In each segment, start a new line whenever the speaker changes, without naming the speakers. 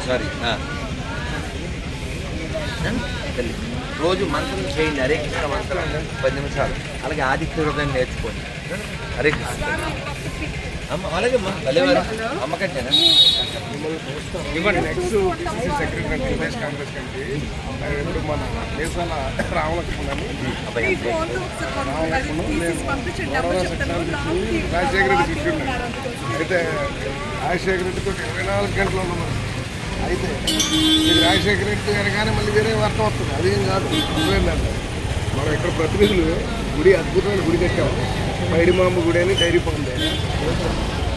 Sorry. రోజు మంత్రం చేయండి, హరే కృష్ణ మంత్రం 10 నిమిషాలు. అలాగే ఆదిత్య హృదయం నేర్చుకోండి, హరే కృష్ణ. అమ్మ అలాగే అమ్మ భలేవారు అమ్మకంటేనా
ఇవ్వండి. Next secretary Pradesh Congress committee ఇప్పుడు మన దేశాల రామలక్ష్మణ్ రాజశేఖర రెడ్డి కూర్చున్నాడు. అయితే రాజశేఖర రెడ్డికి ఒక 24 గంటలు ఉన్నాం. అయితే ఇది రాజశేఖర రెడ్డి అనగానే మళ్ళీ వేరే వార్త వస్తుంది. అదేం కాదు, ఏంటంటే మనం ఇక్కడ ప్రతినిధులు గుడి అద్భుతమైన గుడి కట్టాము. పైడిమాంబ గుడి అని dairy farm,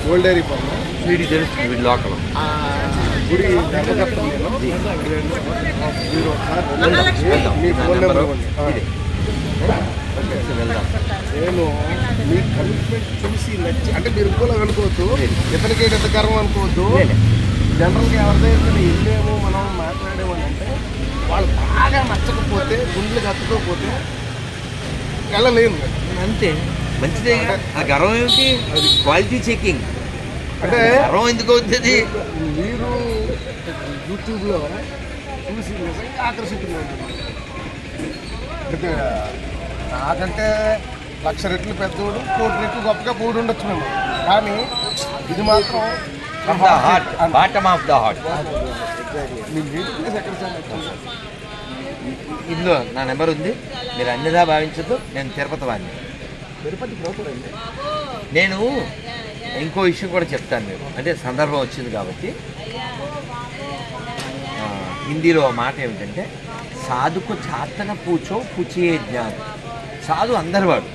gold dairy farm
వీడి తెలుస్తుంది లోకల్
గుడి ధర్మకర్త. నేను మీరు ఒకసారి మీ ఫోన్ నెంబర్ ఇవ్వండి. నేను మీ కమిట్మెంట్ చూసి నచ్చి, అంటే మీరు ఇంకోలా అనుకోవద్దు, ఇతనికి ఎంత గర్వం అనుకోవద్దు. జనరల్గా ఎవరిదైతే వెళ్ళేమో మనం మాట్లాడేమని అంటే వాళ్ళు బాగా నచ్చకపోతే, గుండెలు కట్టుకోకపోతే వెళ్ళలేము.
అంతే, మంచిదే. ఆ గర్వం ఏమిటి? అది క్వాలిటీ చెకింగ్. అంటే గర్వం ఎందుకు అవుతుంది?
మీరు యూట్యూబ్లో చూసి నిజంగా ఆకర్షితున్నారు. అంటే నాకంటే 1,00,000 రెట్లు పెద్దోడు, 1 కోటి రెట్లు గొప్పగా పోడు ఉండొచ్చు మేము. కానీ ఇది మాత్రం
బాటమ్ ఆఫ్ ద హార్ట్. ఇందులో నా నెంబర్ ఉంది, మీరు అన్నిదా భావించద్దు. నేను తిరుపతి వాడిని. నేను ఇంకో విషయం కూడా చెప్తాను మీరు, అంటే సందర్భం వచ్చింది కాబట్టి. హిందీలో మాట ఏమిటంటే సాధుకు చాతన పూచో పుచియే జ్ఞానం. సాధు అందరివాడు.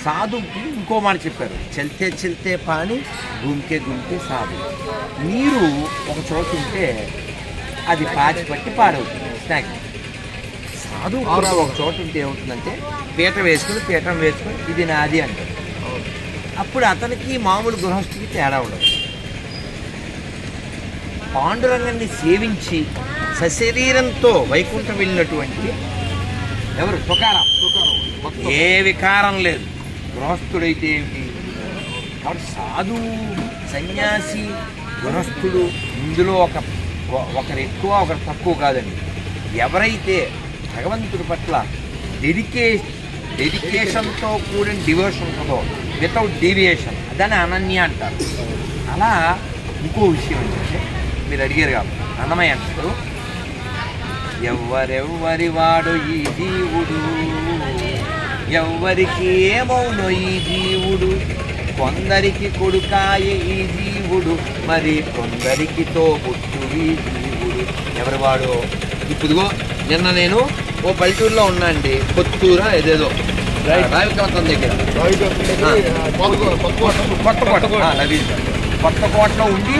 సాధుకి ఇంకో మాట చెప్పారు, చెల్తే చెల్తే పాని గుంకే గుంకే సాధు. నీరు ఒక చోటు ఉంటే అది పాచి పట్టి పాడవుతుంది, స్నాక్. సాధు కూడా ఒక చోటు ఉంటే ఏమవుతుందంటే పీట వేసుకుని ఇది నాది అంటారు. అప్పుడు అతనికి మామూలు గృహస్థుకి తేడా ఉండదు. పాండురంగాన్ని సేవించి సశరీరంతో వైకుంఠం వెళ్ళినటువంటి ఎవరు? తుకారాం. ఏ వికారం లేదు, గృహస్థుడైతే ఏమిటి. కాబట్టి సాధువు, సన్యాసి, గృహస్థుడు ఇందులో ఒకరు ఎక్కువ ఒకరు తక్కువ కాదండి. ఎవరైతే భగవంతుడి పట్ల డెడికేషన్తో కూడిన డివోషన్ ఉంటుందో, వితౌట్ డీవియేషన్, దాన్ని అనన్య అంటారు. అలా ఇంకో విషయం ఏంటంటే మీరు అడిగారు కాబట్టి అన్నమయ్య అంటారు, ఎవ్వరెవ్వరి వాడు ఈ జీవుడు, ఎవ్వరికి ఏమవునో ఈ జీవుడు, కొందరికి కొడుకాయే ఈ జీవుడు, మరి కొందరికి తోబుట్టుడు ఈ జీవుడు. ఎవరివాడు? ఇప్పుడుగో నిన్న నేను ఓ పల్లెటూరులో ఉన్నా అండి, కొత్తూర ఏదేదో రావికవంతం దగ్గర కొత్తకోటలో ఉండి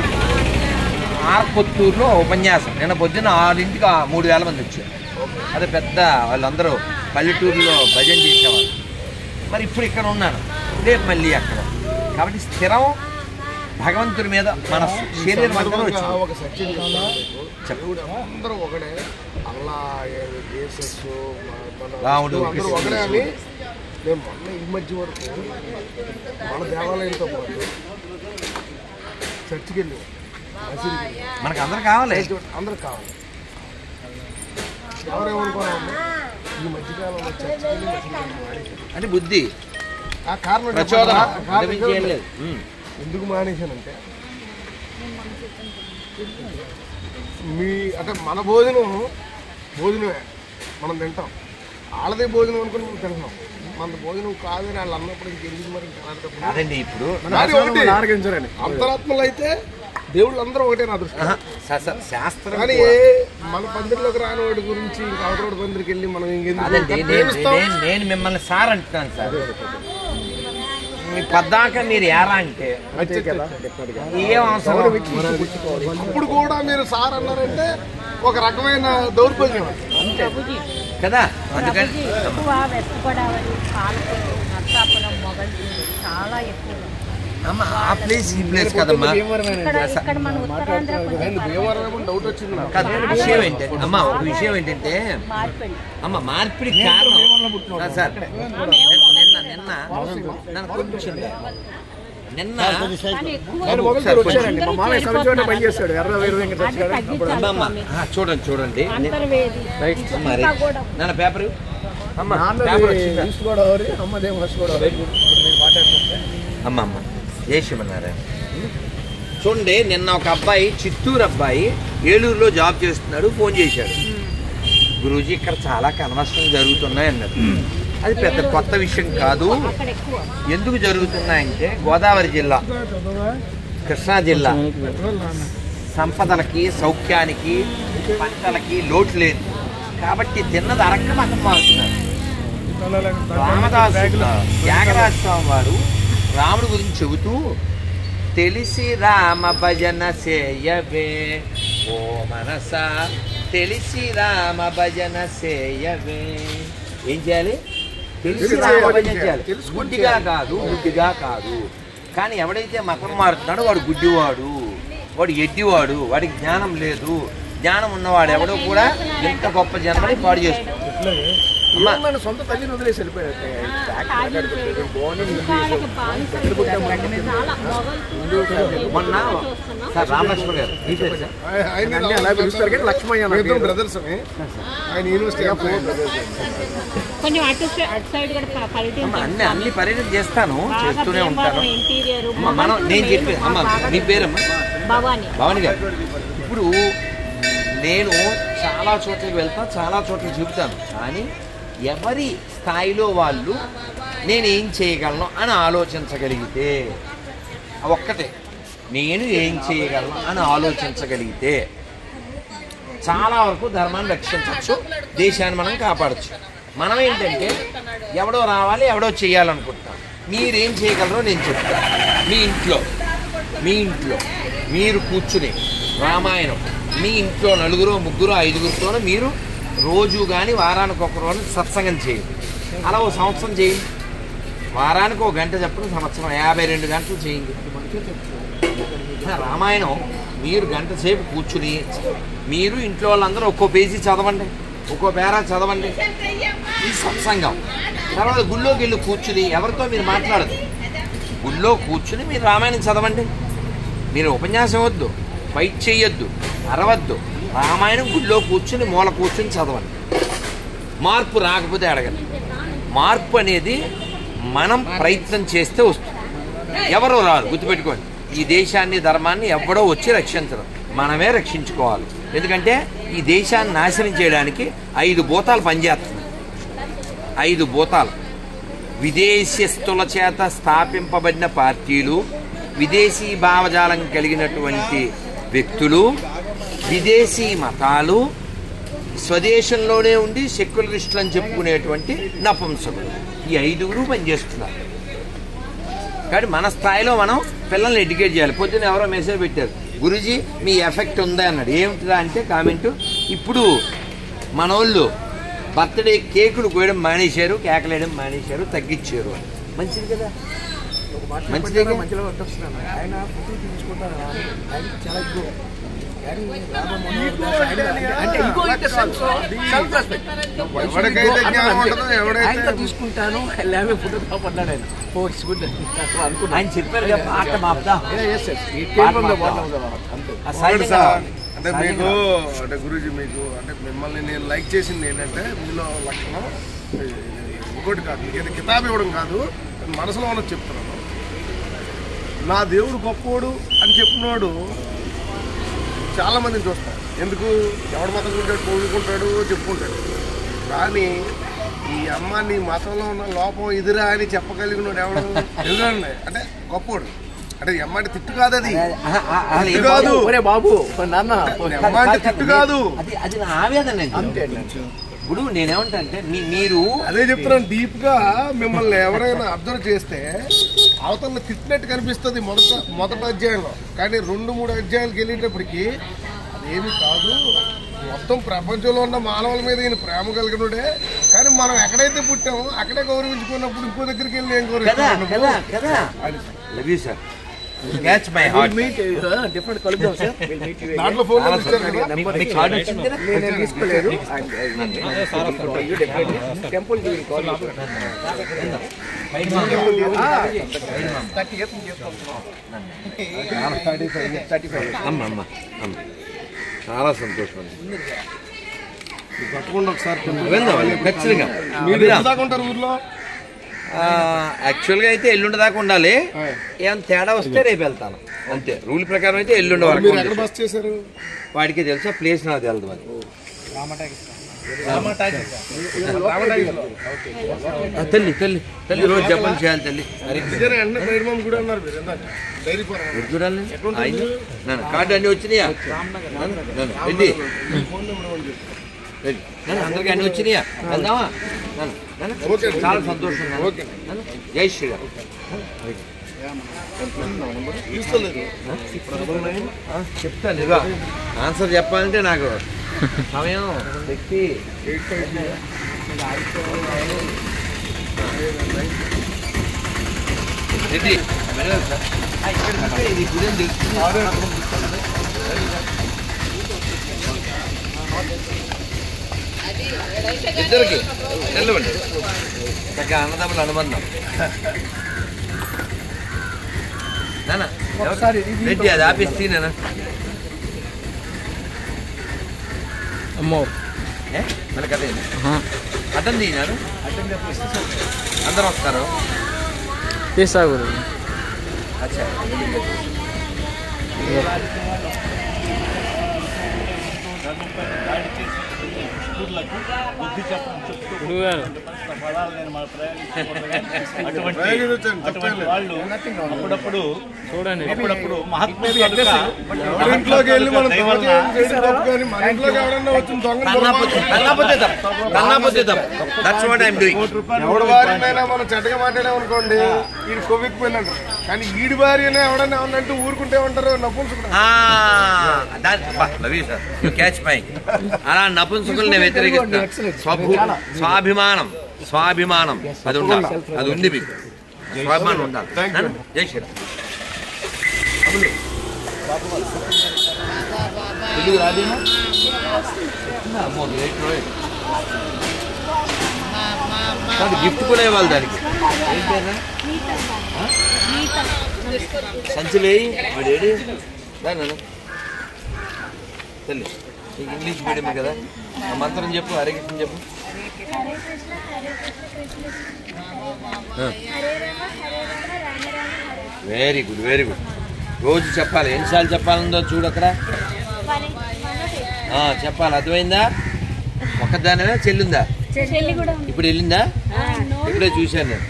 కొత్తూరులో ఉపన్యాసం. నిన్న పొద్దున్న 6ంటికి 3,000 మంది వచ్చారు. అదే పెద్ద వాళ్ళందరూ పల్లెటూరులో భజన చేసేవాళ్ళు. మరి ఇప్పుడు ఇక్కడ ఉన్నాను, రేపు మళ్ళీ అక్కడ. కాబట్టి స్థిరం భగవంతుడి మీద మన శరీరం అందరూ
ఒక సత్యం చెప్పుడు అందరూ ఒకడే. అల్లా
రాముడు
అందరూ ఒకడే అని నేను మొన్న ఈ మధ్య వరకు మన దేవాలయంతో పాటు చర్చికి వెళ్ళి
మనకు అందరూ కావాలి,
అందరూ కావాలి. ఎవరేమనుకోవాలి ఈ మధ్యకాలంలో చర్చికి వెళ్ళి
అంటే బుద్ధి
ఆ కారణం ఎందుకు మానేశానంటే, అంటే మన భోజనమే మనం తింటాం, వాళ్ళదే భోజనం అనుకుని మనం తింటాం. మన భోజనం కాదని వాళ్ళు అన్నప్పుడు ఇంకెందుకు మరి
కాదండి. ఇప్పుడు
అంతరాత్మలు అయితే దేవుళ్ళు అందరూ ఒకటే నా దృష్టి.
శాస్త్రం
కానీ మన పందిరిలోకి రానివాడి గురించి ఇంకా అవతల పందిరికి వెళ్ళి మనం
నేను మిమ్మల్ని సార్ అంటున్నాను సార్. మీ పద్దాక మీరు ఏరా అంటే ఏం అవసరం?
అప్పుడు కూడా మీరు సార్ అన్నారంటే ఒక రకమైన దౌర్భాగ్యం
కదా. అందుకని అమ్మ ఆ ప్లేస్ ఈ ప్లేస్ కదమ్మా.
డౌట్ వచ్చింది
విషయం ఏంటంటే అమ్మ, ఒక విషయం ఏంటంటే అమ్మ మార్పిడి కారణం సార్. నిన్న నన్ను కొంచెం నిన్న చూడండి చూడండి నాన్న పేపర్ అమ్మ అమ్మ జయశివనారాయణ చూడండి. నిన్న ఒక అబ్బాయి, చిత్తూరు అబ్బాయి, ఏలూరులో జాబ్ చేస్తున్నాడు, ఫోన్ చేశాడు. గురూజీ ఇక్కడ చాలా కన్వర్షన్ జరుగుతున్నాయి అన్నాడు. అది పెద్ద కొత్త విషయం కాదు. ఎందుకు జరుగుతున్నాయంటే గోదావరి జిల్లా, కృష్ణా జిల్లా సంపదలకి, సౌఖ్యానికి, పంటలకి లోటు లేదు కాబట్టి తిన్నది అరక్క మతం మారుతున్నారు. రామదాసు త్యాగరాజ స్వామి వారు రాముడి గురించి చెబుతూ తెలిసి రామ భజన చేయవే ఓ మనస, తెలిసి రామ భజన చేయవే. ఏం చేయాలి? తెలిసి రామ భజన చేయాలి. గుడ్డిగా కాదు. కానీ ఎవడైతే మతం మారుతున్నాడో వాడు గుడ్డివాడు, వాడు ఎడ్డివాడు, వాడికి జ్ఞానం లేదు. జ్ఞానం ఉన్నవాడు ఎవడో కూడా ఎంత గొప్ప జన్మని పాడు చేస్తున్నాడు.
సొంత తల్లిని వదిలేసి
మొన్న సార్ రామలక్ష్మణ్ గారు
లక్ష్మయ్య బ్రదర్స్ ఆయన యూనివర్సిటీ
అన్ని పర్యటన చేస్తాను, చేస్తూనే ఉంటాను. మనం నేను చెప్పి అమ్మ మీ పేరమ్మా భవాని గారు. ఇప్పుడు నేను చాలా చోట్లకి వెళ్తాను, చాలా చోట్ల చెబుతాను. కానీ ఎవరి స్థాయిలో వాళ్ళు నేనేం చేయగలను అని ఆలోచించగలిగితే, ఒక్కటే నేను ఏం చేయగలను అని ఆలోచించగలిగితే చాలా వరకు ధర్మాన్ని రక్షించవచ్చు, దేశాన్ని మనం కాపాడచ్చు. మనం ఏంటంటే ఎవడో రావాలి, ఎవడో చేయాలనుకుంటాం. మీరేం చేయగలరో నేను చెప్తాను. మీ ఇంట్లో మీరు కూర్చుని రామాయణం మీ ఇంట్లో నలుగురు, ముగ్గురు, ఐదుగురితో మీరు రోజు కానీ వారానికి ఒక రోజు సత్సంగం చేయండి. అలా ఓ సంవత్సరం చేయండి. వారానికి ఒక గంట చెప్పిన సంవత్సరం 52 గంటలు చేయండి. రామాయణం మీరు గంట సేపు కూర్చుని మీరు ఇంట్లో వాళ్ళందరూ ఒక్కో పేజీ చదవండి, ఒక్కో పేరా చదవండి. ఈ సత్సంగం తర్వాత గుళ్ళోకి వెళ్ళి కూర్చుని ఎవరితో మీరు మాట్లాడదు, గుళ్ళో కూర్చుని మీరు రామాయణం చదవండి. మీరు ఉపన్యాసం వద్దు, ఫైట్ చేయొద్దు, అరవద్దు. రామాయణం గుళ్ళో కూర్చుని మూల కూర్చుని చదవండి. మార్పు రాకపోతే అడగండి. మార్పు అనేది మనం ప్రయత్నం చేస్తే వస్తుంది. ఎవరో రారు, గుర్తుపెట్టుకోండి. ఈ దేశాన్ని, ధర్మాన్ని ఎవడో వచ్చి రక్షించరు, మనమే రక్షించుకోవాలి. ఎందుకంటే ఈ దేశాన్ని నాశనం చేయడానికి 5 భూతాలు పనిచేస్తున్నాయి. 5 భూతాలు విదేశస్తుల చేత స్థాపింపబడిన పార్టీలు, విదేశీ భావజాలం కలిగినటువంటి వ్యక్తులు, విదేశీ మతాలు, స్వదేశంలోనే ఉండి సెక్యులరిస్టులు అని చెప్పుకునేటువంటి నపుంసకులు. ఈ 5గురు పనిచేస్తున్నారు. కాబట్టి మన స్థాయిలో మనం పిల్లల్ని ఎడ్యుకేట్ చేయాలి. పొద్దున్న ఎవరో మెసేజ్ పెట్టారు, గురూజీ మీ ఎఫెక్ట్ ఉందా అన్నాడు. ఏమిటిరా అంటే కామెంటు, ఇప్పుడు మనోళ్ళు బర్త్డే కేకులు కోయడం మానేశారు, కేకలు వేయడం మానేశారు, తగ్గించారు. మంచిది కదా, మంచిదే.
తీసుకుంటాను
ఆయన చెప్పారు
అంటే మీకు అంటే గురూజీ మీకు అంటే మిమ్మల్ని నేను లైక్ చేసింది ఏంటంటే మీలో లక్షణం ఇంకోటి కాదు, ఏదో కితాబ్ ఇవ్వడం కాదు, మనసులో ఉన్నది చెప్తున్నాను. నా దేవుడు గొప్పోడు అని చెప్పినవాడు చాలా మందిని చూస్తాం. ఎందుకు ఎవడు మతం ఉంటాడు, పోగుకుంటాడు, చెప్పుకుంటాడు. కానీ ఈ అమ్మ నీ మతంలో ఉన్న లోపం ఇదిరా అని చెప్పగలిగినాడు ఎవడు ఎదురండి అంటే గొప్పోడు. అంటే అమ్మ అంటే తిట్టు కాదు, అది కాదు బాబు, అమ్మ అంటే తిట్టు కాదు,
అది నా ఆవేదన. ఇప్పుడు నేనేమంటా అంటే మీరు
అదే చెప్తున్నాను. డీప్ గా మిమ్మల్ని ఎవరైనా అబ్జర్వ్ చేస్తే అవతల తిట్టినట్టు కనిపిస్తుంది మొదటి అధ్యాయంలో. కానీ 2-3 అధ్యాయాలకు వెళ్ళేటప్పటికి అదేమి కాదు, మొత్తం ప్రపంచంలో ఉన్న మానవుల మీద ఈయన ప్రేమ కలిగినడే. కానీ మనం ఎక్కడైతే పుట్టామో అక్కడే గౌరవించుకున్నప్పుడు ఇంకో దగ్గరికి వెళ్ళి ఏం గౌరవించాలి.
Catch my heart.
డిఫరెంట్ కలుద్దాం సార్.
దాంట్లో ఫోన్ ఇచ్చారు కదా.
మీకు కార్డు వచ్చింది
నేను తీసుకోలేదు. టెంపుల్
అమ్మ చాలా సంతోషం అండి.
తప్పకుండా ఒకసారి
ఖచ్చితంగా.
ఉంటారు ఊర్లో.
యాక్చువల్గా అయితే ఎల్లుండి దాకా ఉండాలి. ఏమైనా తేడా వస్తే రేపు వెళ్తాను అంతే. రూల్ ప్రకారం అయితే ఎల్లుండి వరకు.
బస్ చేశారు
వాడికి తెలుసా, ప్లేస్ నాకు తెలుదు. మరి తల్లి తల్లి తల్లి రోజు జపం చేయాలి తల్లి. చూడాలి కార్డు అన్నీ వచ్చినాయా? వెళ్ళి అందరికీ అన్నీ వచ్చినాయా? వెళ్దామా? చాలా సంతోషం. జై శ్రీరామ్. చెప్తాను ఇక ఆన్సర్ చెప్పాలంటే నాకు సమయం వ్యక్తి రెడ్డి ఇది గురి ఇద్దరికి వెళ్ళవండి. చక్కగా అన్నదమ్ముల అనుబంధం. నానా రెడ్డి అది ఆపిస్తే నానా.
అమ్మో
మనకి అదే అటెండ్ తీయనారు. అందరూ వస్తారు.
తీసాగు.
అచ్చా
అప్పుడప్పుడు
చూడండి,
అప్పుడప్పుడు మహాత్ములు
ఎవడు వారినైనా మనం చెడ్డగా మాట్లాడామనుకోండి వీడు కొవ్వెక్కిపోయినట్టు. కానీ ఈడి భార్యనే ఎవడన్నా ఏమన్నంటూ ఊరుకుంటే ఉంటారు నపుంసకుడు.
అలా నపుంసకుల్ని వ్యతిరేకిస్తున్నా. స్వాభిమానం స్వాభిమానం అది ఉండాలి. అది ఉంది మీకు స్వాభిమానం ఉండాలి. జై శ్రీరామ్. గిఫ్ట్ కూడా ఇవ్వాలి దానికి. సంచులేయి వాడేడి దాని తల్లి. నీకు ఇంగ్లీష్ మీడియం కదా. ఆ మంత్రం చెప్పు, హరే కృష్ణ చెప్పు. Very good very good. రోజు చెప్పాలి. ఎన్నిసార్లు చెప్పాలందో చూడు అక్కడ చెప్పాలి. అర్థమైందా? ఒక్కదానే చెల్లిందా? ఇప్పుడు వెళ్ళిందా? ఇప్పుడే చూశాను నేను.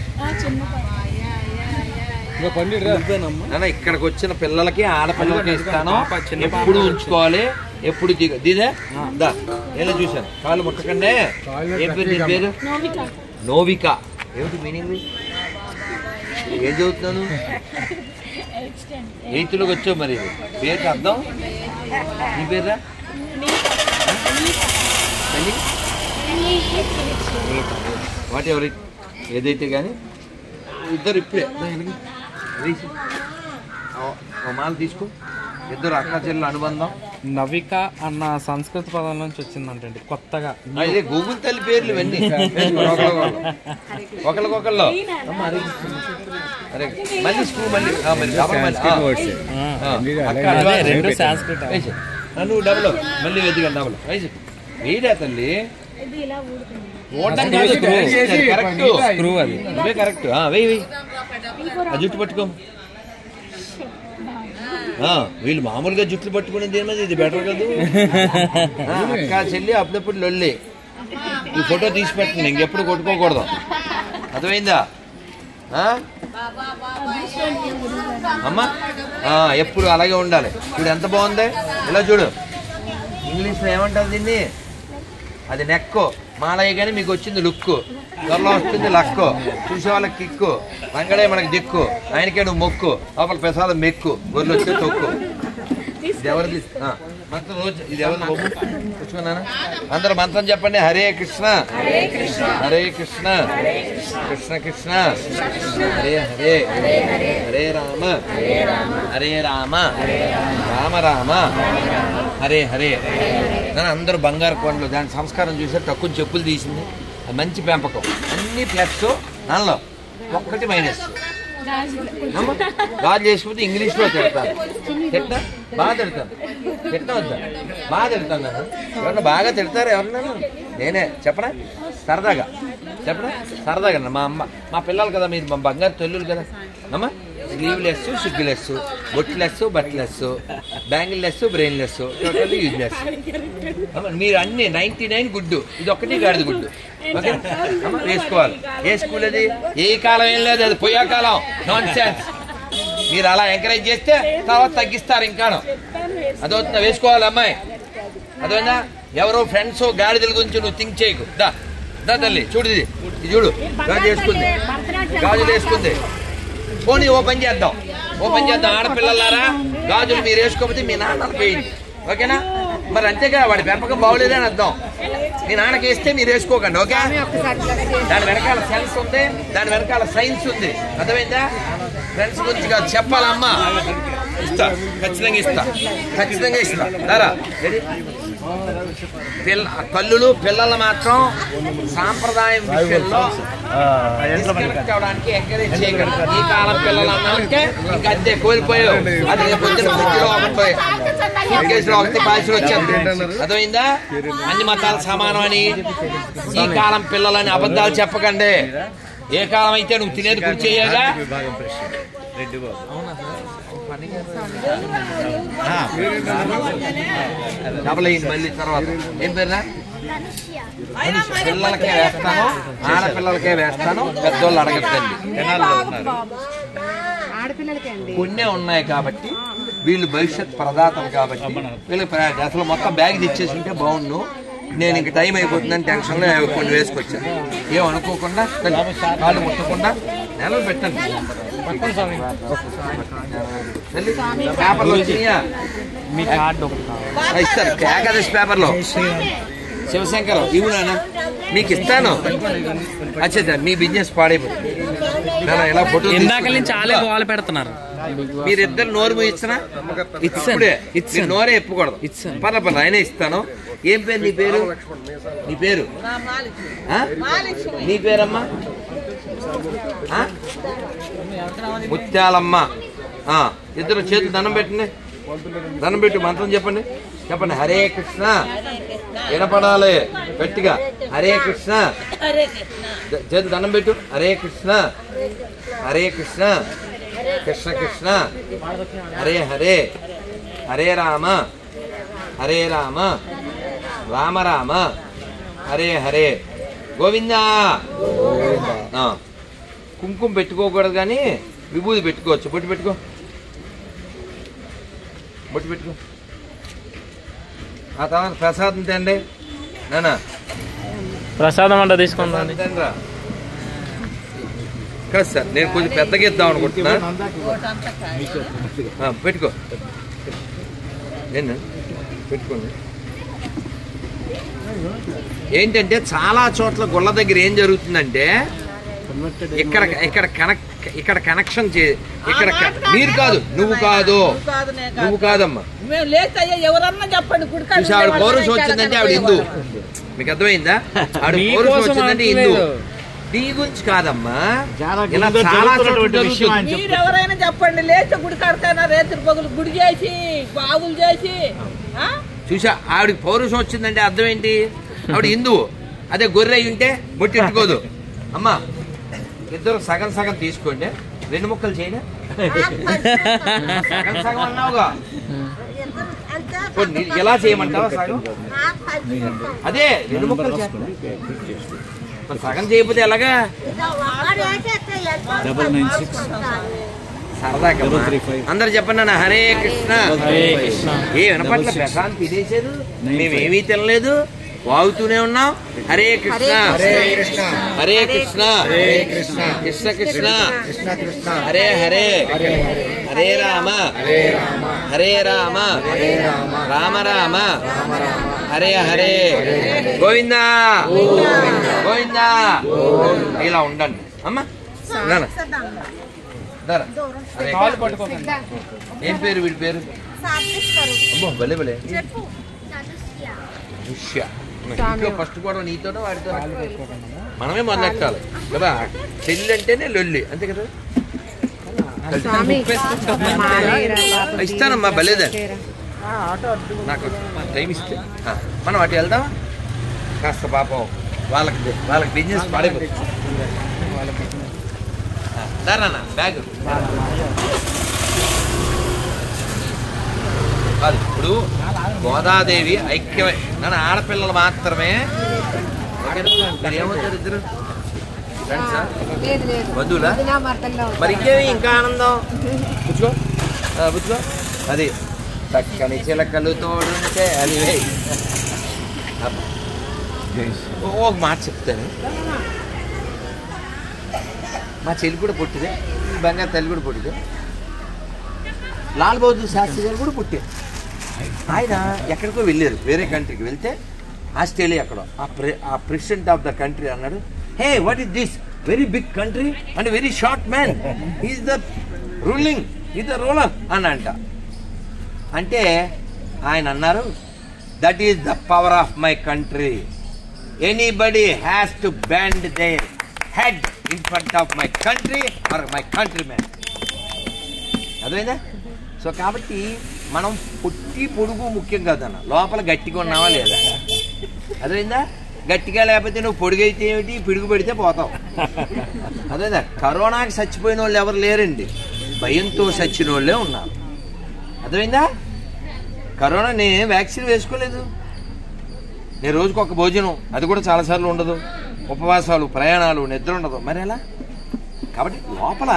ఇక్కడికి వచ్చిన పిల్లలకి ఆడపిల్లలకి ఇస్తాను. ఎప్పుడు ఉంచుకోవాలి, ఎప్పుడు దిదే దా ఎలా చూశాను. కాళ్ళు ముట్టకండే. ఏం పేరు నీ పేరు? నోవిక. ఏమిటి మీనింగ్? ఏం చదువుతున్నాను? 8th వచ్చావు. మరి పేరు అర్థం? నీ పేరురా? వాట్ ఎవరి ఏదైతే కానీ ఇద్దరు ఇప్పుడే మాల తీసుకో. ఇద్దరు అక్క చెల్లెల అనుబంధం.
నవిక అన్న సంస్కృత పదం నుంచి వచ్చిందంటండి కొత్తగా.
అదే గూగుల్ తల్లి పేర్లు ఇవన్నీ ఒకరికొకళ్ళు. మళ్ళీ స్కూల్ మళ్ళీ నువ్వు డబుల్ మళ్ళీ వెతిగా డబుల్ వేయడా తల్లి. కరెక్ట్. వెయ్యి వెయ్యి. ఆ జుట్టు పట్టుకో. వీళ్ళు మామూలుగా జుట్లు పట్టుకునేది ఏమది, ఇది బెటర్ కదా. అక్క చెల్లి అప్పుడప్పుడు లొల్లి. ఈ ఫోటో తీసి పెట్టండి, ఇంకెప్పుడు కొట్టుకోకూడదు. అర్థమైందా అమ్మా? ఎప్పుడు అలాగే ఉండాలి. ఇప్పుడు ఎంత బాగుంది. ఇలా చూడు. ఇంగ్లీష్లో ఏమంటారు దీన్ని? అది నెక్కో. మాలయ్య కానీ మీకు వచ్చింది లుక్కు. త్వరలో వస్తుంది లక్కో. చూసే వాళ్ళకి కిక్కు. రంగడే మనకి దిక్కు. ఆయనకే నువ్వు మొక్కు. లోపల ప్రసాదం మెక్కు. గొర్రెలు వస్తే తొక్కు. ఇది ఎవరిది మంత్రం రోజు ఇది ఎవరిది కూర్చున్నానా అందరూ మంత్రం చెప్పండి హరే కృష్ణ హరే కృష్ణ కృష్ణ కృష్ణ హరే హరే హరే రామ హరే రామ రామ రామ హరే హరే అందరూ బంగారు కొండలు దాని సంస్కారం చూసారు తక్కువ చెప్పులు తీసింది మంచి పెంపకం అన్ని ప్లస్ దానిలో ఒక్కటి మైనస్ బాగా చేసుకుంటే ఇంగ్లీష్లో తిడతాను తిట్టా బాగా తిడతాను తిట్టా వద్దా బాగా తిడతాను నేను ఎవరన్నా బాగా తిడతారు ఎవరన్నా నేనే చెప్పనా సరదాగా చెప్పనా సరదాగా మా అమ్మ మా పిల్లలు కదా మీరు మా బంగారు తల్లులు కదా అమ్మ స్లీవ్లెస్ సిగ్గులెస్ బొట్లెస్ బట్లెస్ బ్యాంగిల్లెస్ బ్రెయిన్లెస్ టోటల్లీ యూజ్లెస్ మీరు అన్ని 99 గుడ్డు ఇది ఒక్కటి గాడిద గుడ్డు ఓకే అమ్మ వేసుకోవాలి ఏ స్కూల్ అది ఏ కాలం ఏం లేదు అది పోయే కాలం నాన్ సెన్స్ మీరు అలా ఎంకరేజ్ చేస్తే తర్వాత తగ్గిస్తారు ఇంకాను అదవుతుందా వేసుకోవాలి అమ్మాయి అదవుందా ఎవరో ఫ్రెండ్స్ గాడిదల గురించి నువ్వు థింక్ చేయకు దా దా తల్లి చూడు ఇది చూడు గాజు వేసుకుంది గాజులు వేసుకుంది పోనీ ఓపెన్ చేద్దాం ఆడపిల్లలారా గాజులు మీరు వేసుకోకపోతే మీ నాన్నకు పోయింది ఓకేనా మరి అంతేగా వాడి పెంపకం బాగోలేదని అర్థం మీ నాన్నకి వేస్తే మీరు వేసుకోకండి ఓకే దాని వెనకాల సెన్స్ ఉంది దాని వెనకాల సైన్స్ ఉంది అర్థమైందా ఫ్రెండ్స్ గురించి కాదు చెప్పాలమ్మా ఇస్తా ఖచ్చితంగా ఇస్తా దారా తల్లులు పిల్లలు మాత్రం సాంప్రదాయం విషయంలో అవడానికి ఎంకరేజ్ చేయగలరు ఈ కాలం పిల్లలు అన్నామంటే ఇంకా అంతే కోల్పోయావు అది పొద్దున ఒకటి పాయసులు వచ్చేది అర్థమైందా అన్ని మతాలు సమానం అని ఈ కాలం పిల్లలని అబద్ధాలు చెప్పకండి ఏ కాలం అయితే నువ్వు తినేది గుర్తు చేయగా మళ్ళీ తర్వాత ఏం పేరునా పిల్లలకే వేస్తాను ఆడపిల్లలకే వేస్తాను పెద్దోళ్ళు అడగద్దండి పుణ్యం ఉన్నాయి కాబట్టి వీళ్ళు భవిష్యత్ ప్రదాతలు కాబట్టి వీళ్ళకి అసలు మొత్తం బ్యాగ్ తెచ్చేసి ఉంటే బాగుండు నేను ఇంక టైం అయిపోతుందని టెన్షన్లో కొన్ని వేసుకొచ్చాను ఏమనుకోకుండా కాళ్ళు ముట్టకుండా నెలలు పెట్టండి పేపర్లో వచ్చినాయా ఇస్తారు ఏకాదశి పేపర్లో శివశంకర్ ఇవి నాన్న మీకు ఇస్తాను అచ్చా మీ బిజినెస్ పాడైపోతుంది ఇలా ఫోటో
ఇందాక నుంచి చాలా గోల పెడుతున్నారు
మీరిద్దరు నోరు ఇచ్చినా ఇప్పుడే నోరే ఎప్పకూడదు పర్లేదు ఆయనే ఇస్తాను ఏం పేరు నీ పేరు నీ పేరమ్మా ముత్యాలమ్మ ఇద్దరు చేతులు దండం పెట్టి మంత్రం చెప్పండి హరే కృష్ణ వినపడాలి గట్టిగా హరే కృష్ణ చేతులు దండం పెట్టు హరే కృష్ణ కృష్ణ కృష్ణ హరే హరే హరే రామ రామ రామ హరే హరే గోవిందా కుంకుమ పెట్టుకోకూడదు కానీ విభూది పెట్టుకోవచ్చు బొట్టు పెట్టుకో ఆ తర్వాత ప్రసాదం తండి నానా
ప్రసాదం అంటే తీసుకుంటాను
తండ్రా కాదు సార్ నేను కొంచెం పెద్దగా ఇద్దాం అనుకుంటున్నా పెట్టుకో పెట్టుకోండి ఏంటంటే చాలా చోట్ల గుళ్ళ దగ్గర ఏం జరుగుతుందంటే ఇక్కడ కనెక్షన్ ఇక్కడ మీరు కాదు నువ్వు కాదమ్మా ఆవిడ పౌరుషం వచ్చిందంటే ఆవిడ హిందూ మీకు అర్థమైందా ఆవిడ పౌరుషం వచ్చిందంటే హిందూ నీ గురించి కాదమ్మా ఇలా చాలా
ఎవరైనా చెప్పండి లేచ గుడి కడతానా రేతులు పగులు గుడి చేసి బాగులు చేసి
చూసా ఆవిడకి పౌరుషం వచ్చిందంటే అర్థం ఏంటి ఆవిడ హిందువు అదే గొర్రె ఉంటే బొట్టెట్టుకోదు అమ్మా ఇద్దరు సగం తీసుకోండి 2 ముక్కలు చేయనా సగం అన్నావుగా ఎలా చేయమంటావా సగం అదే 2 ముక్కలు సగం చేయకపోతే ఎలాగా సరదాగా అందరు చెప్పండి అన్న హరే కృష్ణ ఏ వినపట్ల ప్రశాంత్ తినేసేది మేమేమీ తినలేదు వాగుతూనే ఉన్నాం హరే కృష్ణ కృష్ణ కృష్ణ కృష్ణ హరే హరే హరే రామ హరే రామ రామ రామ హరే హరే గోవిందా గోవిందా. ఇలా ఉండండి అమ్మా. ఏం పేరు వీడి పేరు? అమ్మో భలే భలే. ఇంట్లో ఫస్ట్ కూడా నీతోనే వాడితో మనమే మొదలెట్టాలి కదా. చెల్లి అంటేనే లొల్లి అంతే కదా. ఇస్తానమ్మా భలేదండి. నాకు టైం ఇస్తే మనం అటు వెళ్దామా కాస్త. పాపం వాళ్ళకి బిజినెస్ పాడైపోతుంది. దానా బ్యాగ్ కాదు. ఇప్పుడు గోదాదేవి ఐక్యమై నన్ను ఆడపిల్లలు మాత్రమే. ఏమవుతారు ఇద్దరు ఫ్రెండ్సా బంధువులా? మరి ఇంకేమి ఇంకా ఆనందం. పుచ్చుకో పుచ్చుకో. అది చక్కని చిలకలు తోడుంటే అది ఒక మాట చెప్తాను. మా చెల్లి కూడా పుట్టిదే, బంగారు తల్లి కూడా పుట్టిదే. లాల్ బహదూర్ శాస్త్రి గారు కూడా పుట్టారు. ఆయన ఎక్కడికో వెళ్ళారు, వేరే కంట్రీకి. వెళ్తే ఆస్ట్రేలియా అక్కడ ఆ ప్రెసిడెంట్ ఆఫ్ ద కంట్రీ అన్నాడు, hey what is this very big country and very short man, is the ruling, is the ruler అని అంట. అంటే ఆయన అన్నారు, that is the power of my country. Anybody has to bend their head in front of my country or my country man. అదేనా? So కాబట్టి మనం పొట్టి పొడుగు ముఖ్యం కాదన్న, లోపల గట్టిగా ఉన్నావా లేదా. అదేందా? గట్టిగా లేకపోతే నువ్వు పొడుగైతే ఏమిటి, పిడుగు పెడితే పోతావు. అదేందా? కరోనాకి చచ్చిపోయిన వాళ్ళు ఎవరు లేరండి, భయంతో చచ్చిన వాళ్ళే ఉన్నారు. అర్థమైందా? కరోనా నేను వ్యాక్సిన్ వేసుకోలేదు, నేను రోజుకు ఒక భోజనం, అది కూడా చాలాసార్లు ఉండదు, ఉపవాసాలు, ప్రయాణాలు, నిద్ర ఉండదు. మరి ఎలా? కాబట్టి లోపల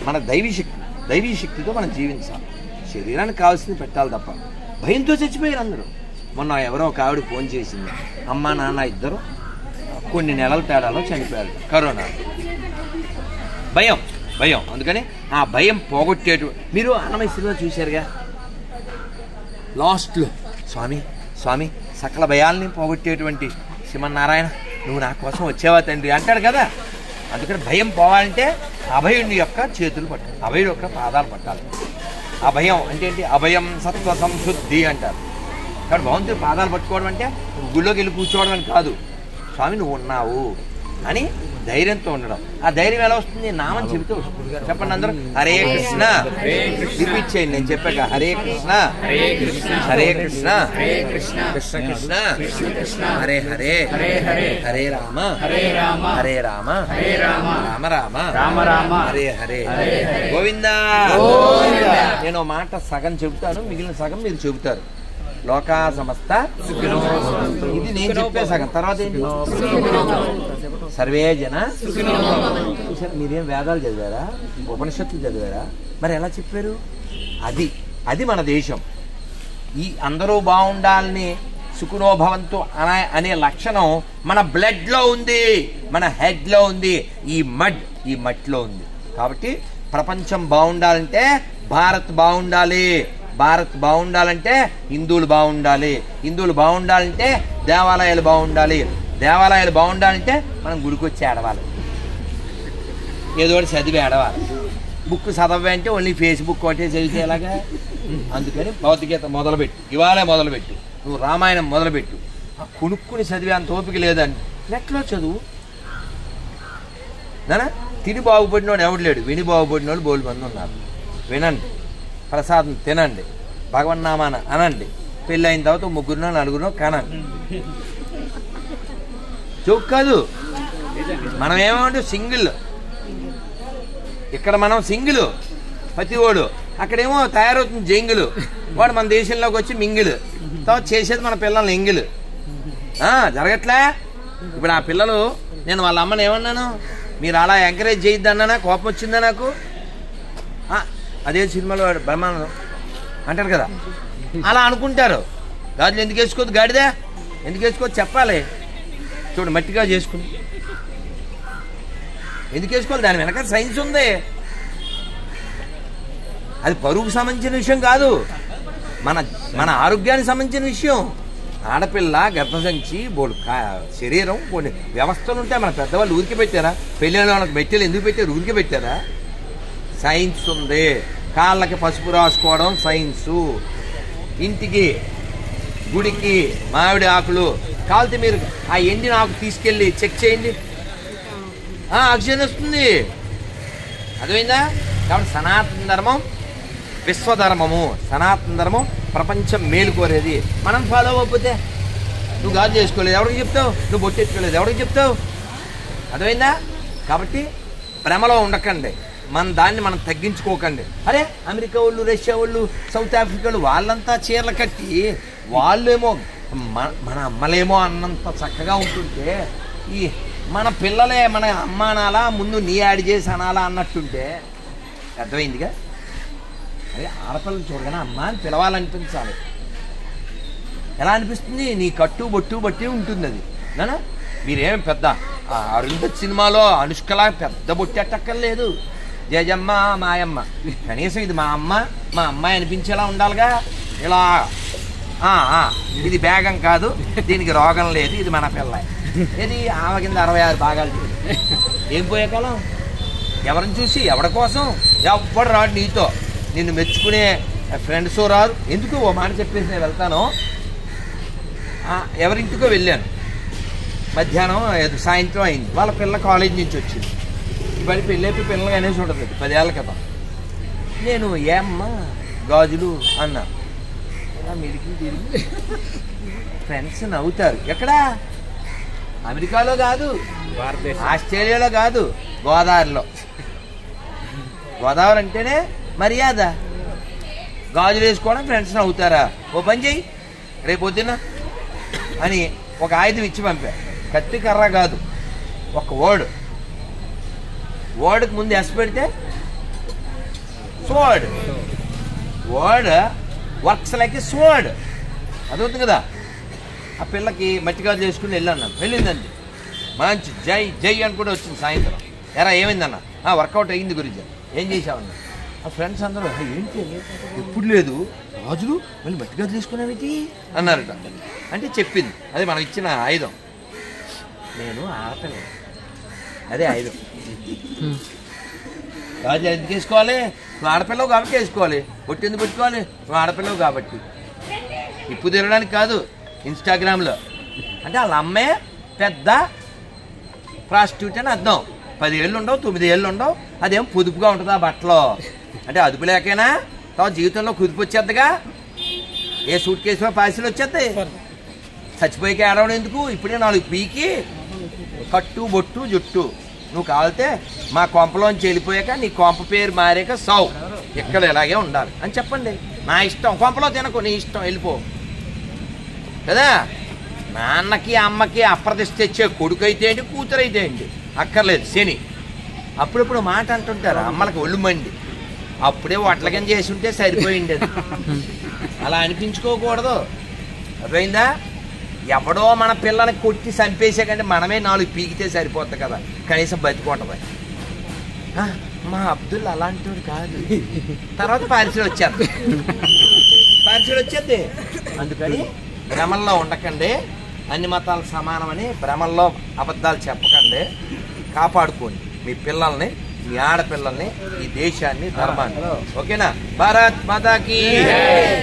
మన దైవీ శక్తితో మనం జీవించాలి. శరీరానికి కావాల్సింది పెట్టాలి తప్ప. భయంతో చచ్చిపోయారు అందరూ. మొన్న ఎవరో ఒక ఆవిడ ఫోన్ చేసింది, అమ్మ నాన్న ఇద్దరు కొన్ని నెలల తేడాలో చనిపోయారు కరోనా. భయం భయం. అందుకని ఆ భయం పోగొట్టేటు. మీరు అన్నమయ్య సినిమా చూశారుగా, లాస్ట్లో స్వామి స్వామి సకల భయాల్ని పోగొట్టేటువంటి శ్రీమన్నారాయణ నువ్వు నా కోసం వచ్చేవా తండ్రి అంటాడు కదా. అందుకని భయం పోవాలంటే అభయుడి యొక్క చేతులు పట్టాలి, అభయుడి యొక్క పాదాలు పట్టాలి. అభయం అంటే ఏంటి? అభయం సత్వ సంశుద్ధి అంటారు. కాబట్టి భగవంతుడి పాదాలు పట్టుకోవడం అంటే గుళ్ళోకి వెళ్ళి కూర్చోవడం అని కాదు. స్వామి నువ్వు ఉన్నావు అని ధైర్యంతో ఉండడం. ఆ ధైర్యం ఎలా వస్తుంది? నామని చెబితే వస్తుంది. చెప్పండి అందరూ, హరే కృష్ణ. రిపీట్ చేయండి నేను చెప్పాక. హరే కృష్ణ హరే కృష్ణ కృష్ణ కృష్ణ హరే హరే హరే రామ హరే రామ రామ రామ హరే హరే గోవిందా. నేను మాట సగం చెబుతాను, మిగిలిన సగం మీరు చెబుతారు. లోకా సమస్త ఇది నేను చెప్పే సగం. తర్వాత ఏంటి? సర్వే జన. మీరేం వేదాలు చదివారా, ఉపనిషత్తులు చదివారా? మరి ఎలా చెప్పారు? అది మన దేశం. ఈ అందరూ బాగుండాలని సుఖనోభవంతో అనే లక్షణం మన బ్లడ్లో ఉంది, మన హెడ్లో ఉంది, ఈ మట్టిలో ఉంది. కాబట్టి ప్రపంచం బాగుండాలంటే భారత్ బాగుండాలి, భారత్ బాగుండాలంటే హిందువులు బాగుండాలి, హిందువులు బాగుండాలంటే దేవాలయాలు బాగుండాలి, దేవాలయాలు బాగుండాలంటే మనం గుడికి వచ్చి ఏడవాలి, ఏదో ఒకటి చదివి ఏడవాలి. బుక్ చదవే అంటే ఓన్లీ ఫేస్బుక్ ఒకటే చదివితే ఎలాగా? అందుకని భగవద్గీత మొదలుపెట్టు, ఇవాళే మొదలుపెట్టు, నువ్వు రామాయణం మొదలుపెట్టు. కొనుక్కుని చదివే అంత ఓపిక లేదని నెట్లో చదువు నానా. తిని బాగుపడినోడు ఎవడు లేడు, విని బాగుపడినోడు బోలు మంది ఉన్నారు. వినండి, ప్రసాదం తినండి, భగవన్నామాన అనండి, పెళ్ళి అయిన తర్వాత ముగ్గురునో నలుగురునో కనండి. జోక్ కాదు. మనం ఏమంటే సింగిల్, ఇక్కడ మనం సింగిల్ ప్రతి ఓడు, అక్కడేమో తయారవుతుంది జంగిల్. వాడు మన దేశంలోకి వచ్చి మింగిల్, తర్వాత చేసేది మన పిల్లల్ని ఎంగిల్. జరగట్లే. ఇప్పుడు ఆ పిల్లలు, నేను వాళ్ళ అమ్మని ఏమన్నాను, మీరు అలా ఎంకరేజ్ చేయొద్దు అన్నానా, కోపం వచ్చిందా నాకు? అదే సినిమాలో బ్రహ్మానందం అంటారు కదా, అలా అనుకుంటారు. గాజులు ఎందుకు వేసుకోవద్దు, గాడిదా ఎందుకు వేసుకోవద్దు చెప్పాలి. చూడు మట్టిగా చేసుకుని ఎందుకు వేసుకోవాలి, దాని వెనక సైన్స్ ఉంది. అది పరువుకు సంబంధించిన విషయం కాదు, మన మన ఆరోగ్యానికి సంబంధించిన విషయం. ఆడపిల్ల గర్భసంచి శరీరం కొన్ని వ్యవస్థలు ఉంటాయి. మన పెద్దవాళ్ళు ఊరికి పెట్టారా? పెళ్ళిళ్ళ వాళ్ళకి మెట్టెలు ఎందుకు పెట్టారు? ఊరికి పెట్టారా? సైన్స్ ఉంది. కాళ్ళకి పసుపు రాసుకోవడం సైన్సు. ఇంటికి గుడికి మామిడి ఆకులు కాలితే మీరు ఆ ఎండిన ఆకు తీసుకెళ్ళి చెక్ చేయండి, ఆక్సిజన్ వస్తుంది. అర్థమైందా? కాబట్టి సనాతన ధర్మం విశ్వధర్మము. సనాతన ధర్మం ప్రపంచం మేలు కోరేది. మనం ఫాలో అవ్వకపోతే నువ్వు గాజు చేసుకోలేదు ఎవరికి చెప్తావు? నువ్వు బొట్టెట్టుకోలేదు ఎవరికి చెప్తావు? అర్థమైందా? కాబట్టి భ్రమలో ఉండకండి, మన దాన్ని మనం తగ్గించుకోకండి. అరే అమెరికా వాళ్ళు, రష్యా వాళ్ళు, సౌత్ ఆఫ్రికాలు వాళ్ళంతా చీరలు కట్టి వాళ్ళేమో మన అమ్మలేమో అన్నంత చక్కగా ఉంటుంటే ఈ మన పిల్లలే మన అమ్మ అనాలా, ముందు నీ యాడ్ చేసి అనాలా అన్నట్టుంటే అర్థమైందిగా? అదే ఆడపిల్లలు చూడగానే అమ్మ అని పిలవాలనిపించాలి. ఎలా అనిపిస్తుంది? నీ కట్టు బొట్టు బట్టి ఉంటుంది అది. నానా మీరేం పెద్ద అరుంధతి సినిమాలో అనుష్కలా పెద్ద బొట్టెట్టక్కర్లేదు. జయజమ్మ మాయమ్మ, కనీసం ఇది మా అమ్మ మా అమ్మాయి అనిపించేలా ఉండాలిగా. ఇలా ఇది బేగం కాదు, దీనికి రోగం లేదు, ఇది మన పిల్ల. ఇది ఆమె కింద 66 భాగాలు. ఏం పోయే కాలం? ఎవరిని చూసి ఎవరి కోసం? ఎవడు రాడు నీతో, నిన్ను మెచ్చుకునే ఫ్రెండ్స్ రారు. ఎందుకు ఓ మాట చెప్పేసి నేను వెళ్తాను. ఎవరింటికో వెళ్ళాను, మధ్యాహ్నం సాయంత్రం అయింది. వాళ్ళ పిల్ల కాలేజ్ నుంచి వచ్చింది. ఇవాళ పెళ్ళైపోయి పిల్లలు అనేసి ఉంటుంది 10 ఏళ్ళ క్రితం. నేను ఏమ్మా గాజులు అన్నా. మెడికి తిరిగి ఫ్రెండ్స్ నవ్వుతారు. ఎక్కడా? అమెరికాలో కాదు, ఆస్ట్రేలియాలో కాదు, గోదావరిలో. గోదావరి అంటేనే మర్యాద. గాజులు వేసుకోవడం ఫ్రెండ్స్ నవ్వుతారా? ఓ పని చెయ్యి రేపు పొద్దున్న అని ఒక ఆయుధం ఇచ్చి పంపా. కత్తి కర్ర కాదు, ఒక వర్డ్కి ముందు ఎస్ పెడితే sword. Word works like a sword. అదవుతుంది కదా. ఆ పిల్లకి మట్టిగా చేసుకుని వెళ్ళాను. వెళ్ళిందండి మంచి జై జై అని కూడా వచ్చింది. సాయంత్రం ఎరా ఏమైందన్న? వర్కౌట్ అయ్యింది గురించి. ఏం చేసావన్నా? ఆ ఫ్రెండ్స్ అందరూ ఏంటి ఎప్పుడు లేదు రాజులు మళ్ళీ మట్టిగా చేసుకున్నావేంటి అన్నారట. అంటే చెప్పింది అదే మనం ఇచ్చిన ఆయుధం. నేను ఆడపిల్ల, అదే ఆయుధం. రాజు ఎందుకు వేసుకోవాలి? నువ్వు ఆడపిల్లవు కాబట్టి వేసుకోవాలి. బొట్టు ఎందుకు పెట్టుకోవాలి? నువ్వు ఆడపిల్లవు కాబట్టి. ఇప్పు తిరగడానికి కాదు. ఇన్స్టాగ్రామ్లో అంటే వాళ్ళ అమ్మే పెద్ద ప్రాస్టిట్యూట్ అని అర్థం. 10 ఏళ్ళు ఉండవు, 9 ఏళ్ళు ఉండవు. అదేం పొదుపుగా ఉంటుంది ఆ బట్టలో. అంటే అదుపు లేకైనా తర్వాత జీవితంలో కుదుపు వచ్చేద్దగా. ఏ సూట్ కేసులో పాయసలు వచ్చేస్తాయి. చచ్చిపోయికి ఏడవడం ఎందుకు? ఇప్పుడే 4 పీకి కట్టు బొట్టు జుట్టు. నువ్వు కావాలితే మా కొంపలోంచి వెళ్ళిపోయాక నీ కొంప పేరు మారాక సావు ఇక్కడ ఇలాగే ఉండాలి అని చెప్పండి. నా ఇష్టం, కొంపలో తినకు, నీ ఇష్టం, వెళ్ళిపో కదా. నాన్నకి అమ్మకి అప్రతిష్ఠ తెచ్చే కొడుకు అయితే ఏంటి, కూతురు అయితే ఏంటి అక్కర్లేదు. శని అప్పుడప్పుడు మాట అంటుంటారు అమ్మలకి ఒళ్ళు మండి. అప్పుడే వట్లకం చేసి ఉంటే సరిపోయింది. అది అలా అనిపించుకోకూడదు. అర్థమైందా? ఎవడో మన పిల్లల్ని కొట్టి చంపేసే కంటే మనమే 4 పీకితే సరిపోతుంది కదా, కనీసం బతికుంటుంది. మా అబ్దుల్ అలాంటి కాదు. తర్వాత పార్సీలు వచ్చేది. అందుకని భ్రమల్లో ఉండకండి. అన్ని మతాలకు సమానమని భ్రమల్లో అబద్ధాలు చెప్పకండి. కాపాడుకోండి మీ పిల్లల్ని, మీ ఆడపిల్లల్ని, ఈ దేశాన్ని, ధర్మాన్ని. ఓకేనా? భారత్ మాతాకి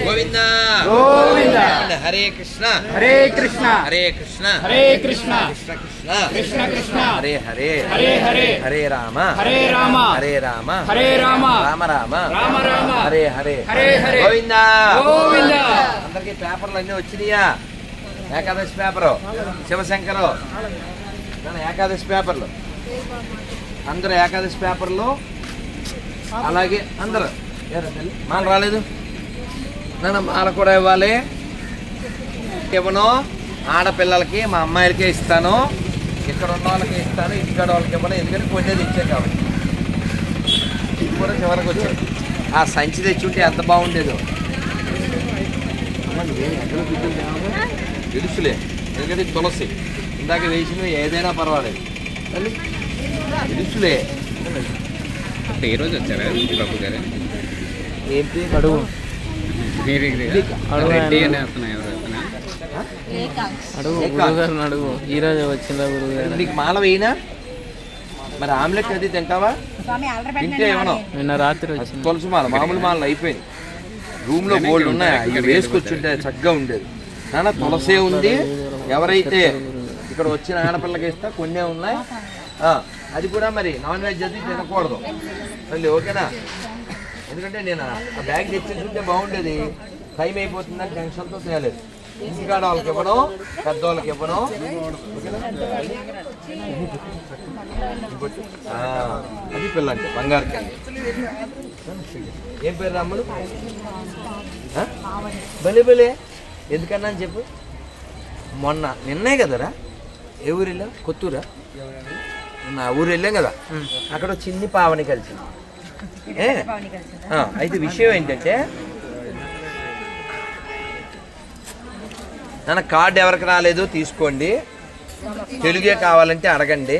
గోవిందా గోవిందా. హరే కృష్ణ హరే కృష్ణ హరే కృష్ణ హరే కృష్ణ కృష్ణ కృష్ణ కృష్ణ కృష్ణ హరే హరే హరే హరే హరే రామ హరే రామ హరే రామ హరే రామ రామ రామ రామ రామ హరే హరే హరే హరే గోవిందా గోవిందా. అందరికి పేపర్లు అన్నీ వచ్చినాయా? ఏకాదశి పేపరు, శివశంకరు ఏకాదశి పేపర్లు, అందరూ ఏకాదశి పేపర్లో. అలాగే అందరూ మాల రాలేదు, నన్ను మాల కూడా ఇవ్వాలి. ఇవ్వను, ఆడపిల్లలకి మా అమ్మాయిలకే ఇస్తాను, ఇక్కడ ఉన్న వాళ్ళకి ఇస్తాను, ఇక్కడ వాళ్ళకి ఇవ్వను. ఎందుకంటే కొన్నేది ఇచ్చే కాబట్టి. ఇది కూడా చివరికి వచ్చాయి. ఆ సంచి తెచ్చి ఉంటే ఎంత బాగుండేదో. తెలుసులే, ఎందుకంటే తులసి ఇందాక వేసినవి ఏదైనా పర్వాలేదు. తెలుసులే.
అంటే ఈ రోజు వచ్చారా బాబు గారు?
ఏం పేరు?
అడుగు గురుగారిని అడుగు. ఈరోజు వచ్చిందా గురుగారు?
నీకు మాల వేయినా మరి ఆమ్లెట్ అది తింటావా? తింటే ఏమన్నా
నిన్న రాత్రి వచ్చింది
తులసి మాల, మామూలు మాలలు అయిపోయింది. రూమ్లో బోల్డ్ ఉన్నాయి, ఇవి వేసుకొచ్చుంటే చక్కగా ఉండేది. నాన్న తులసే ఉంది. ఎవరైతే ఇక్కడ వచ్చిన ఆడపిల్లకి ఇస్తా కొన్నే ఉన్నాయి. అది కూడా మరి నాన్ వెజ్ అది తినకూడదు మళ్ళీ, ఓకేనా? ఎందుకంటే నేను ఆ బ్యాగ్ తెచ్చేస్తుంటే బాగుండేది, టైం అయిపోతుందని టెన్షన్తో తేలేదు. ఇంటికాడ వాళ్ళకి ఇవ్వడం, పెద్దవాళ్ళకి ఇవ్వడం, అది పిల్ల అంటే బంగారు కల్లి. ఏం పేరు రాములు? భలే భలే, ఎందుకన్నా అని చెప్పు. నిన్నే కదరా ఏ ఊరు వెళ్ళాం? కొత్తూరా? నా ఊరు వెళ్ళాం కదా, అక్కడ చిన్ని పావని కలిసింది. అయితే విషయం ఏంటంటే నాన్న కార్డు ఎవరికి రాలేదో తీసుకోండి, తెలుగే కావాలంటే అడగండి.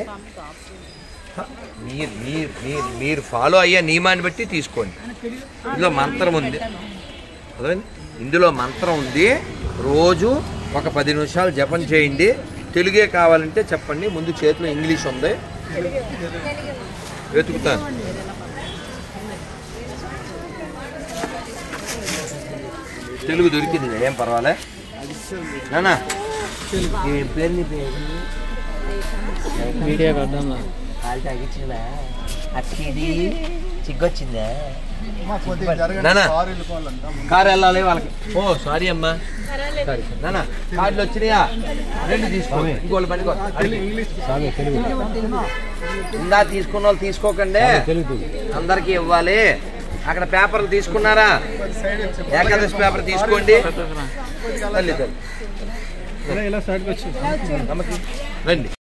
మీరు ఫాలో అయ్యే నియమాన్ని బట్టి తీసుకోండి. ఇందులో మంత్రం ఉంది, ఇందులో మంత్రం ఉంది. రోజు ఒక 10 నిమిషాలు జపం చేయండి. తెలుగే కావాలంటే చెప్పండి. ముందు చేతిలో ఇంగ్లీష్ ఉంది, వెతుకుతాను. తెలుగు దొరికింది, ఏం పర్వాలే నానా. ఏం పేరు నీ పేరు?
వీడియో కట్టా
కాలు తాగించిందా? అచ్చిది చిగ్గొచ్చిందా? నానా కారు వెళ్ళాలి వాళ్ళకి. ఓ సారీ అమ్మా, నానా కార్డులు వచ్చినాయా? 2 తీసుకోండి, ఇంకోళ్ళు పనికో. ఇందా తీసుకున్న వాళ్ళు తీసుకోకండి, అందరికీ ఇవ్వాలి. అక్కడ పేపర్లు తీసుకున్నారా? ఏకాదశి పేపర్ తీసుకోండి. తల్లి రండి.